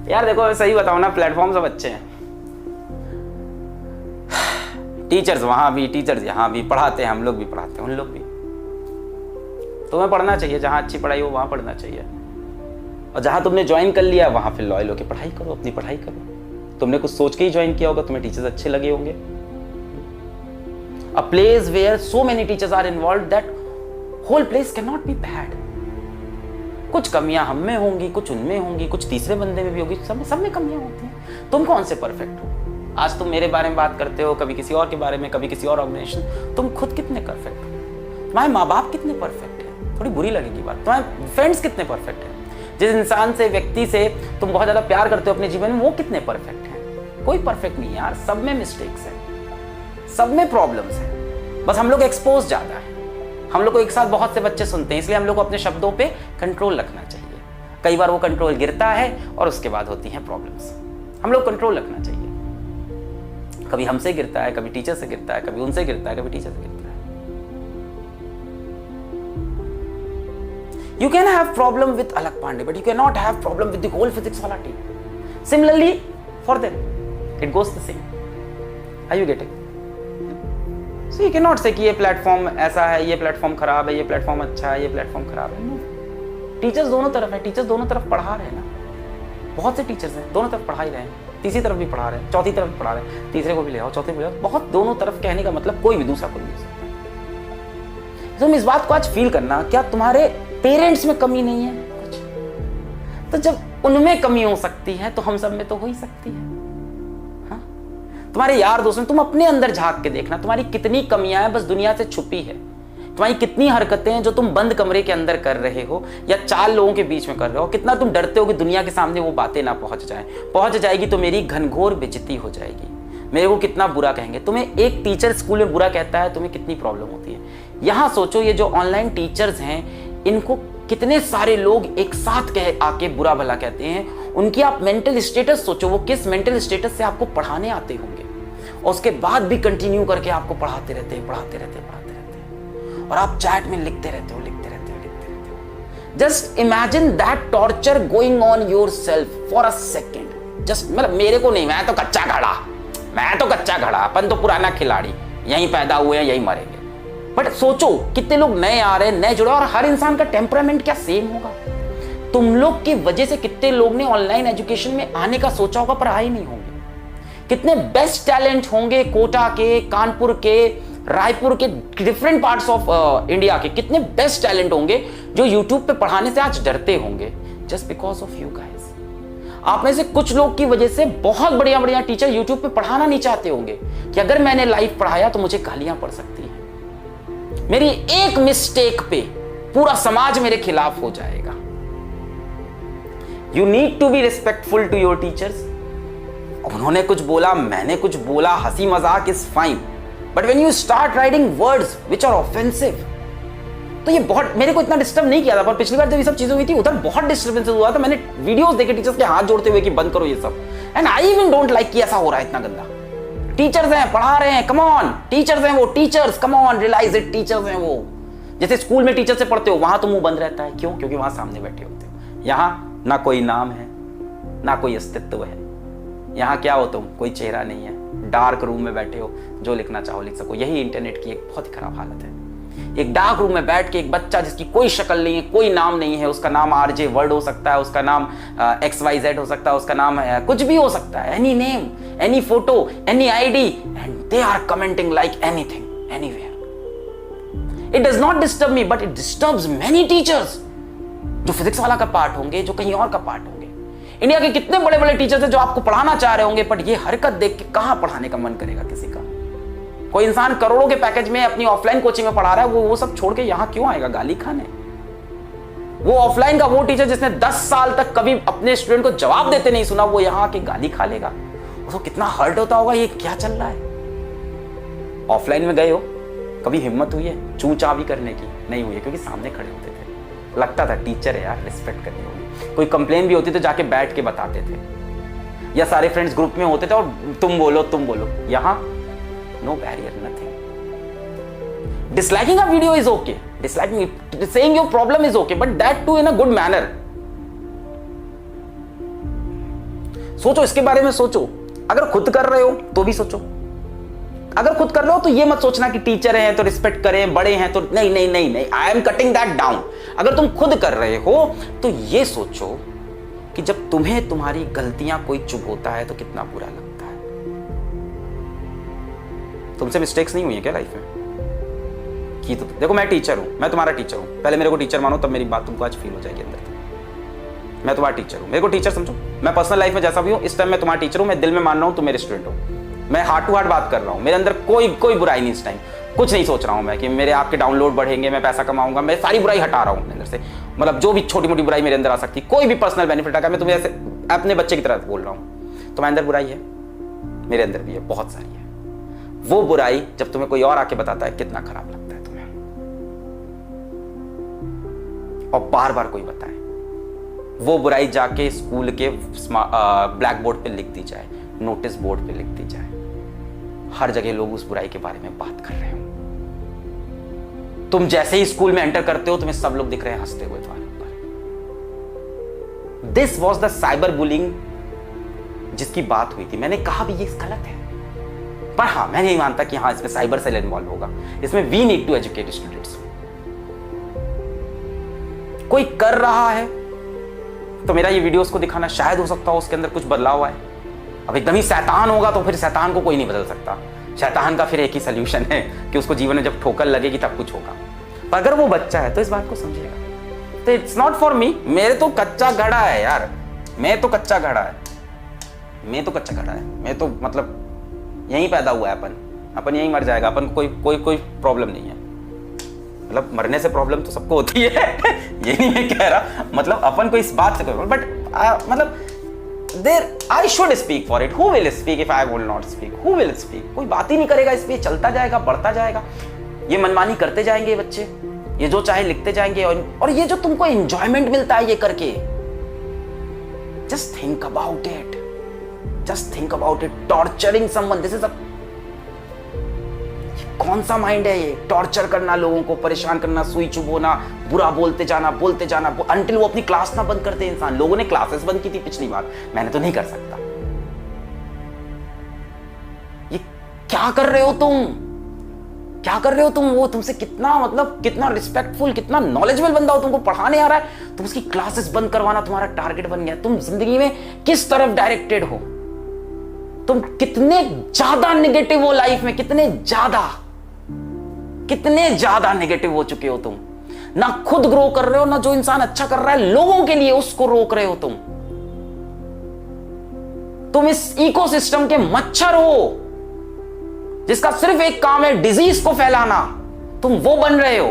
यार देखो सही बताओ ना, प्लेटफॉर्म सब अच्छे हैं, टीचर्स वहां भी, टीचर्स यहाँ भी पढ़ाते हैं, हम लोग भी पढ़ाते हैं, उन लोग भी। तुम्हें पढ़ना चाहिए, जहाँ अच्छी पढ़ाई हो वहाँ पढ़ना चाहिए, और जहाँ तुमने ज्वाइन कर लिया वहाँ फिर लॉयल होकर पढ़ाई करो, अपनी पढ़ाई करो। तुमने कुछ सोच के ही ज्वाइन किया होगा, तुम्हें टीचर्स अच्छे लगे होंगे। A place where so many teachers are involved that whole place can not be bad. कुछ कमियां हम में होंगी, कुछ उनमें होंगी, कुछ तीसरे बंदे में भी होगी, सब में कमियां होती हैं। तुम कौन से परफेक्ट हो? आज तुम मेरे बारे में बात करते हो, कभी किसी और के बारे में, कभी किसी और ऑर्गेनाइजेशन। तुम खुद कितने परफेक्ट हो? तुम्हारे माँ बाप कितने परफेक्ट है? थोड़ी बुरी लगेगी बात। तुम्हारे फ्रेंड्स कितने परफेक्ट है? जिस इंसान से, व्यक्ति से तुम बहुत ज्यादा प्यार करते हो अपने जीवन में, वो कितने परफेक्ट है? कोई परफेक्ट नहीं है यार, सब में मिस्टेक्स है, सब में प्रॉब्लम्स है। बस हम लोग एक्सपोज ज्यादा है। हम लोग को एक साथ बहुत से बच्चे सुनते हैं, इसलिए हम लोग को अपने शब्दों पे कंट्रोल रखना चाहिए। कई बार वो कंट्रोल गिरता है और उसके बाद होती हैं प्रॉब्लम्स। हम लोग कंट्रोल रखना चाहिए। कभी हमसे गिरता है, कभी टीचर से गिरता है, कभी उनसे गिरता है, कभी टीचर से गिरता है। You can have problem with Alak Pandey, but you cannot have problem with the whole physics wala team. Similarly, for them, it goes the same. Are you getting? So you cannot say कि ये platform ऐसा है, ये platform खराब है, ये platform अच्छा है, ये प्लेटफॉर्म खराब है। No. टीचर्स दोनों तरफ है, टीचर्स दोनों तरफ पढ़ा रहे हैं ना। बहुत से टीचर्स हैं, दोनों तरफ पढ़ा ही रहे हैं, तीसरी तरफ भी पढ़ा रहे हैं, चौथी तरफ भी पढ़ा रहे हैं, तीसरे को भी ले आओ, चौथे को भी ले आओ। बहुत दोनों तरफ कहने का मतलब कोई भी दूसरा कोई नहीं हो सकता। तुम इस बात को आज फील करना, क्या तुम्हारे पेरेंट्स में कमी नहीं है कुछ? तो जब उनमें कमी हो सकती है तो हम सब में तो हो ही सकती है। हाँ? तुम्हारे यार दोस्त में तुम अपने अंदर झांक के देखना, तुम्हारी कितनी कमियां हैं बस दुनिया से छुपी है। तुम्हारी कितनी हरकतें हैं जो तुम बंद कमरे के अंदर कर रहे हो या 4 लोगों के बीच में कर रहे हो। कितना तुम डरते हो कि दुनिया के सामने वो बातें ना पहुंच जाए, पहुंच जाएगी तो मेरी घनघोर बेइज्जती हो जाएगी, मेरे को कितना बुरा कहेंगे। तुम्हें एक टीचर स्कूल में बुरा कहता है, तुम्हें कितनी प्रॉब्लम होती है। यहां सोचो, ये जो ऑनलाइन टीचर्स हैं इनको कितने सारे लोग एक साथ कह आके बुरा भला कहते हैं। उनकी आप मेंटल स्टेटस सोचो, वो किस मेंटल स्टेटस से आपको पढ़ाने आते होंगे, और उसके बाद भी कंटिन्यू करके आपको पढ़ाते रहते हैं, पढ़ाते रहते हैं, पढ़ाते रहते हैं, और आप चैट में लिखते रहते हो, लिखते रहते हो, लिखते रहते हो। Just imagine that torture going on your self for a second. Just मतलब मेरे को नहीं, मैं तो कच्चा घड़ा, मैं तो कच्चा घड़ा, अपन तो पुराना खिलाड़ी, यहीं पैदा हुए हैं, यहीं मरेंगे। बट सोचो कितने लोग नए आ रहे हैं, नए जुड़े, और हर इंसान का टेम्परामेंट क्या सेम होगा? तुम लोग की वजह से कितने लोग ने ऑनलाइन एजुकेशन में आने का सोचा होगा पर आए नहीं होंगे। कितने बेस्ट टैलेंट होंगे कोटा के, कानपुर के, रायपुर के, डिफरेंट पार्ट्स ऑफ इंडिया के कितने बेस्ट टैलेंट होंगे जो यूट्यूब पे पढ़ाने से आज डरते होंगे, just because of you guys. आप में से कुछ लोग की वजह से बहुत बढ़िया बढ़िया टीचर यूट्यूब पे पढ़ाना नहीं चाहते होंगे कि अगर मैंने लाइव पढ़ाया तो मुझे गालियां पड़ सकती है, मेरी एक मिस्टेक पे पूरा समाज मेरे खिलाफ हो जाएगा। You need to be respectful to your teachers. उन्होंने कुछ बोला, मैंने कुछ बोला, हंसी मजाक is fine, but when you start writing words which are offensive, तो ये बहुत मेरे को इतना डिस्टर्ब नहीं किया था। पर पिछली बार जब ये सब चीजें हुई थी उधर बहुत डिस्टर्बेंस हुआ था। मैंने वीडियोस देखे टीचर्स के हाथ जोड़ते हुए कि बंद करो ये सब, and I even don't like कि ऐसा हो रहा है इतना गंदा। टीचर्स हैं, पढ़ा रहे हैं, कम ऑन, टीचर्स हैं वो, teachers, come on, realise it, teachers हैं वो। जैसे स्कूल में टीचर से पढ़ते हो वहां तो मुंह बंद रहता है, क्यों? क्योंकि वहां सामने बैठे होते हो। यहां ना कोई नाम है, ना कोई अस्तित्व है। यहां क्या हो तुम? कोई चेहरा नहीं है, डार्क रूम में बैठे हो, जो लिखना चाहो लिख सको। यही इंटरनेट की एक बहुत ही खराब हालत है। एक डार्क रूम में बैठ के एक बच्चा जिसकी कोई शक्ल नहीं है, कोई नाम नहीं है, उसका नाम आरजे वर्ड हो सकता है, उसका नाम XYZ हो सकता है, उसका नाम कुछ भी हो सकता है, any name, any photo, any ID, and they are commenting like anything anywhere. It does not disturb me, but it disturbs many teachers जो फिजिक्स वाला का पार्ट होंगे, जो कहीं और का पार्ट होंगे। इंडिया के कितने बड़े बड़े टीचर्स हैं जो आपको पढ़ाना चाह रहे होंगे, बट ये हरकत देख के कहां पढ़ाने का मन करेगा किसी का? कोई इंसान करोड़ों के पैकेज में अपनी ऑफलाइन कोचिंग में पढ़ा रहा है, वो सब छोड़ के यहां क्यों आएगा गाली खाने? वो ऑफलाइन का वो टीचर जिसने 10 साल तक कभी अपने स्टूडेंट को जवाब देते नहीं सुना, वो यहां आके गाली खा लेगा। उसको कितना हर्ट होता होगा, ये क्या चल रहा है? ऑफलाइन में गए हो, कभी हिम्मत हुई है चू चा भी करने की? नहीं हुई है, क्योंकि सामने खड़े होते थे, लगता था टीचर है यार, रिस्पेक्ट करनी होगी। कोई कंप्लेन भी होती तो जाके बैठ के बताते थे, या सारे फ्रेंड्स ग्रुप में होते थे और तुम बोलो तुम बोलो। यहां no barrier, nothing. Disliking a video is okay, disliking it, saying your problem is okay, but that too in a good manner. सोचो, इसके बारे में सोचो। अगर खुद कर रहे हो तो भी सोचो। अगर खुद कर रहे हो तो ये मत सोचना कि टीचर हैं तो रिस्पेक्ट करें, बड़े हैं तो नहीं नहीं नहीं नहीं, I am cutting that down. अगर तुम खुद कर रहे हो तो ये सोचो कि जब तुम्हें तुम्हारी गलतियां कोई चुभोता है तो कितना बुरा लगता है। तुमसे मिस्टेक्स नहीं हुई है क्या लाइफ में? की तो देखो, मैं टीचर हूं, मैं तुम्हारा टीचर हूं, पहले मेरे को टीचर मानो, तब मेरी बात तुमको आज फील हो जाएगी अंदर तक। मैं तुम्हारा टीचर हूं, मेरे को टीचर समझो। मैं पर्सनल लाइफ में जैसा भी हूं, इस टाइम मैं तुम्हारा टीचर हूं, मैं दिल में मान रहा हूं तुम मेरे स्टूडेंट हो। मैं हार्ट टू हार्ट बात कर रहा हूं, मेरे अंदर कोई बुराई नहीं इस टाइम। कुछ नहीं सोच रहा हूं मैं कि मेरे आपके डाउनलोड बढ़ेंगे, मैं पैसा कमाऊंगा, मैं सारी बुराई हटा रहा हूं अंदर से। मतलब जो भी छोटी मोटी बुराई मेरे अंदर आ सकती, कोई भी पर्सनल बेनिफिट आकर, मैं तुम्हें ऐसे अपने बच्चे की तरह बोल रहा हूं। तुम्हारे अंदर बुराई है, मेरे अंदर भी है, बहुत सारी है। वो बुराई जब तुम्हें कोई और आके बताता है कितना खराब लगता है तुम्हें, और बार बार कोई बताए। वो बुराई जाके स्कूल के ब्लैक बोर्ड पे लिख दी जाए, नोटिस बोर्ड पे लिख दी जाए, हर जगह लोग उस बुराई के बारे में बात कर रहे हो। तुम जैसे ही स्कूल में एंटर करते हो तुम्हें सब लोग दिख रहे हैं हंसते हुए तुम्हारे ऊपर। This was the cyber bullying जिसकी बात हुई थी। मैंने कहा भी ये गलत है, पर हाँ, मैं नहीं मानता कि हाँ इसमें साइबर सेल इन्वॉल्व होगा। इसमें we need to educate students. कोई कर रहा है तो मेरा ये वीडियोस को दिखाना शायद हो सकता हो उसके अंदर कुछ बदलाव आए। अब एकदम ही शैतान होगा तो फिर शैतान को कोई नहीं बदल सकता। शैतान का फिर एक ही सोल्यूशन है कि उसको जीवन में जब ठोकर लगेगी तब कुछ होगा। पर अगर वो बच्चा है तो इस बात को समझेगा। तो इट्स नॉट फॉर मी। मेरे तो कच्चा घड़ा है यार, मैं तो कच्चा घड़ा है, मैं तो कच्चा घड़ा है। मैं तो मतलब यहीं पैदा हुआ है, अपन यहीं मर जाएगा। अपन कोई प्रॉब्लम नहीं है। मतलब मरने से प्रॉब्लम तो सबको होती है ये नहीं मैं कह रहा, मतलब अपन को इस बात से कोई, बट मतलब there I should speak for it. Who will speak if I will not speak? Who will speak? कोई बात ही नहीं करेगा इस पे, चलता जाएगा, बढ़ता जाएगा। ये मनमानी करते जाएंगे ये बच्चे, ये जो चाहे लिखते जाएंगे। और ये जो तुमको एंजॉयमेंट मिलता है ये करके, just think about it, just think about it. Torturing someone, this is a, कौन सा माइंड है ये? टॉर्चर करना, लोगों को परेशान करना, सुई चुभोना, बुरा बोलते जाना अंटिल वो अपनी क्लास ना बंद करते इंसान। लोगों ने क्लासेस बंद की थी पिछली बार, मैंने तो नहीं कर सकता। ये क्या कर रहे हो तुम? क्या कर रहे हो तुम? वो तुमसे कितना मतलब कितना रिस्पेक्टफुल, कितना नॉलेजेबल बंदा हो, तुमको पढ़ाने आ रहा है, तुम उसकी क्लासेस बंद करवाना तुम्हारा टारगेट बन गया। तुम जिंदगी में किस तरफ डायरेक्टेड हो? तुम कितने ज्यादा नेगेटिव हो लाइफ में, कितने ज्यादा नेगेटिव हो चुके हो तुम। ना खुद ग्रो कर रहे हो, ना जो इंसान अच्छा कर रहा है लोगों के लिए उसको रोक रहे हो तुम इस इकोसिस्टम के मच्छर हो जिसका सिर्फ एक काम है डिजीज को फैलाना। तुम वो बन रहे हो।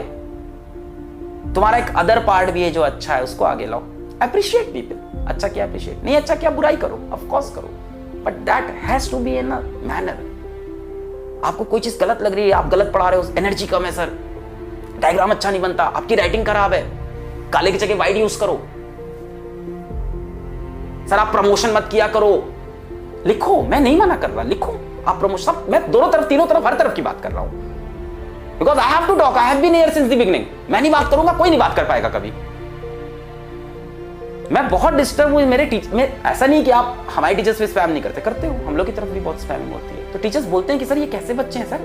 तुम्हारा एक अदर पार्ट भी है जो अच्छा है, उसको आगे लाओ। Appreciate people. अच्छा किया अप्रिशिएट, नहीं अच्छा किया बुराई करो, ऑफ कोर्स करो, but that has to be in a manner. आपको कोई चीज गलत लग रही है, आप गलत पढ़ा रहे हो, एनर्जी कम है सर, डायग्राम अच्छा नहीं बनता, आपकी राइटिंग खराब है, काले की जगह वाइट यूज करो, सर आप प्रमोशन मत किया करो। लिखो, मैं नहीं मना कर रहा, लिखो आप प्रमोशन। मैं दोनों तरफ, तीनों तरफ, हर तरफ की बात कर रहा हूं, because I have to talk, I have been here since the beginning. मैं नहीं बात करूंगा, कोई नहीं बात कर पाएगा कभी। मैं बहुत डिस्टर्ब हूं मेरे टीचर में। ऐसा नहीं कि आप हमारे टीचर्स पे स्पैम नहीं करते हो, हम लोग की तरफ भी बहुत स्पैमिंग होती है। तो टीचर्स बोलते हैं कि सर ये कैसे बच्चे हैं सर,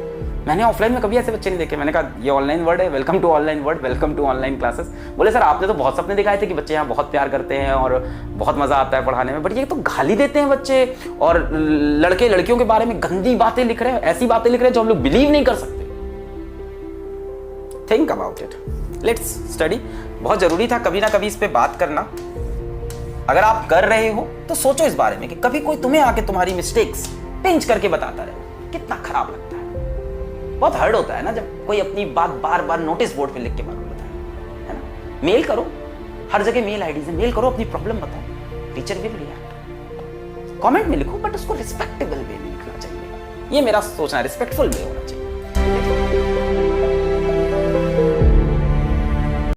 मैंने ऑफलाइन में कभी ऐसे बच्चे नहीं देखे। मैंने कहा ये ऑनलाइन वर्ड है, welcome to online word, welcome to online classes. बोले सर आपने तो बहुत सपने दिखाए थे कि बच्चे यहाँ बहुत प्यार करते हैं और बहुत मजा आता है पढ़ाने में, बट ये तो गाली देते हैं बच्चे, और लड़के लड़कियों के बारे में गंदी बातें लिख रहे हैं, ऐसी बातें लिख रहे हैं जो हम लोग बिलीव नहीं कर सकते। Think about it, let's study. बहुत जरूरी था कभी ना कभी इस पे बात करना। अगर आप कर रहे हो तो सोचो इस बारे में कि कभी कोई तुम्हें आके तुम्हारी मिस्टेक्स पिंच करके बताता रहे, कितना खराब लगता है। बहुत हर्ट होता है ना जब कोई अपनी बात बार बार नोटिस बोर्ड पे लिख के बताता है ना। मेल करो, हर जगह मेल आईडी से मेल करो, अपनी प्रॉब्लम बताओ, टीचर विल रिएक्ट। कमेंट में लिखो, बट उसको रिस्पेक्टेबल वे में लिखना चाहिए। ये मेरा सोचना है, रिस्पेक्टफुल वे होना चाहिए।